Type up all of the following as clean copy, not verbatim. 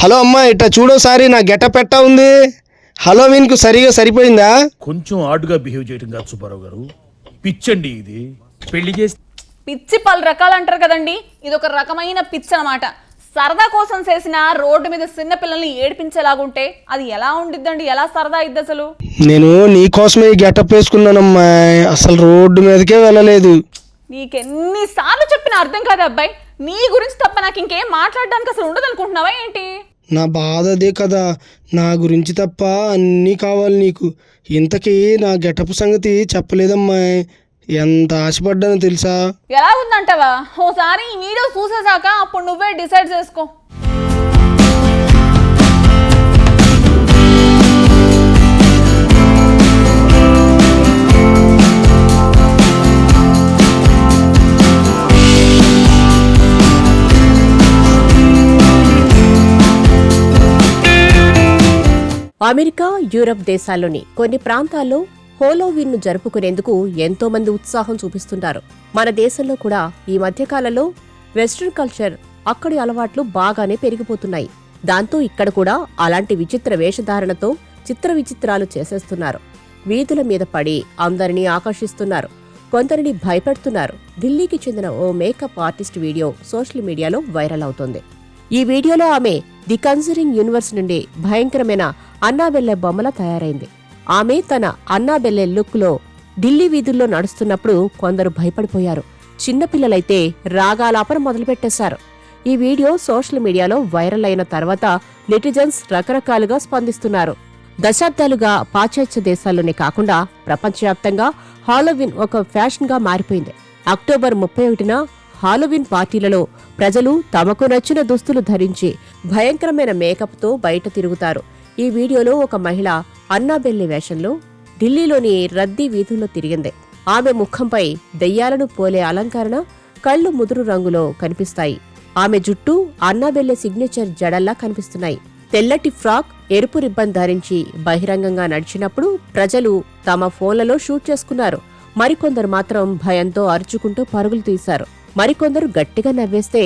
Hello అమ్మా, ఇట్లా చూడోసారి నా గెటప్ ఎట్టా ఉంది? హలోవిన్కు సరిగా సరిపోయిందా? కొంచెం ఆడుగా బిహేవ్ చేయడం కాదు సుబ్బారావు గారు, పిచ్చండి ఇది. పెళ్లి చేసి పిచ్చి పలు రకాలు అంటారు కదండి, ఇది ఒక రకమైన పిచ్చి అనమాట. సరదా కోసం చేసిన రోడ్డు మీద చిన్న పిల్లల్ని ఏడిపించేలాగుంటే అది ఎలా ఉండిద్దండి? ఎలా సరదా ఇద్ది అసలు? నేను నీకోసమే ఈ గెటప్ వేసుకున్నానమ్మా, అసలు రోడ్డు మీదకే వెళ్ళలేదు. నీకెన్నిసార్లు చెప్పినా అర్థం కాదు అబ్బాయి. నీ గురించి తప్ప నాకు ఇంకేం మాట్లాడడానికి అసలు ఉండదు అనుకుంటున్నావా ఏంటి? నా బాధ అదే కదా, నా గురించి తప్ప అన్నీ కావాలి నీకు. ఇంతకీ నా గెటప్ సంగతి చెప్పలేదమ్మా, ఎంత ఆశపడ్డానో తెలుసా? ఎలా ఉందంటావా? ఓసారి ఈ వీడియో చూసేసాక అప్పుడు నువ్వే డిసైడ్ చేసుకో. అమెరికా, యూరప్ దేశాల్లోని కొన్ని ప్రాంతాల్లో హోలోవిన్ను జరుపుకునేందుకు ఎంతో మంది ఉత్సాహం చూపిస్తుంటారు. మన దేశంలో కూడా ఈ మధ్యకాలంలో వెస్ట్రన్ కల్చర్, అక్కడి అలవాట్లు బాగానే పెరిగిపోతున్నాయి. దాంతో ఇక్కడ కూడా అలాంటి విచిత్ర వేషధారణతో చిత్ర విచిత్రాలు చేసేస్తున్నారు. వీధుల మీద పడి అందరినీ ఆకర్షిస్తున్నారు, కొందరిని భయపెడుతున్నారు. ఢిల్లీకి చెందిన ఓ మేకప్ ఆర్టిస్ట్ వీడియో సోషల్ మీడియాలో వైరల్ అవుతోంది. ఈ వీడియోలో ఆమె ది కన్జరింగ్ యూనివర్స్ నుండి భయంకరమైన అన్నాబెల్లె బొమ్మలా తయారైంది. ఆమె తన అన్నాబెల్లె లుక్ లో ఢిల్లీ వీధుల్లో నడుస్తున్నప్పుడు కొందరు భయపడిపోయారు. చిన్నపిల్లలైతే రాగాలాపన మొదలుపెట్టేశారు. ఈ వీడియో సోషల్ మీడియాలో వైరల్ అయిన తర్వాత నెటిజన్స్ రకరకాలుగా స్పందిస్తున్నారు. దశాబ్దాలుగా పాశ్చాత్య దేశాల్లోనే కాకుండా ప్రపంచవ్యాప్తంగా హాలోవిన్ ఒక ఫ్యాషన్ గా మారిపోయింది. అక్టోబర్ 31న హాలోవిన్ పార్టీలలో ప్రజలు తమకు నచ్చిన దుస్తులు ధరించి భయంకరమైన మేకప్తో బయట తిరుగుతారు. ఈ వీడియోలో ఒక మహిళ అన్నాబెల్లె వేషంలో ఢిల్లీలోని రద్దీ వీధుల్లో తిరిగింది. ఆమె ముఖంపై దెయ్యాలను పోలే అలంకరణ, కళ్ళు ముదురు రంగులో కనిపిస్తాయి. ఆమె జుట్టు అన్నాబెల్లె సిగ్నేచర్ జడల్లా కనిపిస్తున్నాయి. తెల్లటి ఫ్రాక్, ఎరుపు రిబ్బన్ ధరించి బహిరంగంగా నడిచినప్పుడు ప్రజలు తమ ఫోన్లలో షూట్ చేసుకున్నారు. మరికొందరు మాత్రం భయంతో అరుచుకుంటూ పరుగులు తీశారు. మరికొందరు గట్టిగా నవ్వేస్తే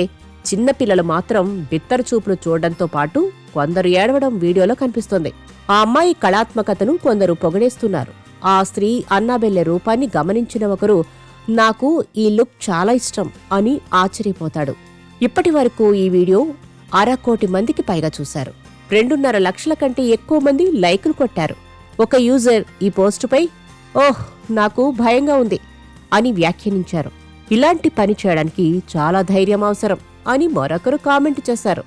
చిన్నపిల్లలు మాత్రం బిత్తర చూపులు చూడడంతో పాటు కొందరు ఏడవడం వీడియోలో కనిపిస్తోంది. ఆ అమ్మాయి కళాత్మకతను కొందరు పొగడేస్తున్నారు. ఆ స్త్రీ అన్నాబెల్లె రూపాన్ని గమనించిన ఒకరు, నాకు ఈ లుక్ చాలా ఇష్టం అని ఆశ్చర్యపోతాడు. ఇప్పటి వరకు ఈ వీడియో 1/2 కోటి మందికి పైగా చూశారు. 2.5 లక్షల కంటే ఎక్కువ మంది లైకులు కొట్టారు. ఒక యూజర్ ఈ పోస్టుపై ఓహ్ నాకు భయంగా ఉంది అని వ్యాఖ్యానించారు. ఇలాంటి పని చేయడానికి చాలా ధైర్యం అవసరం అని మరొకరు కామెంట్ చేశారు.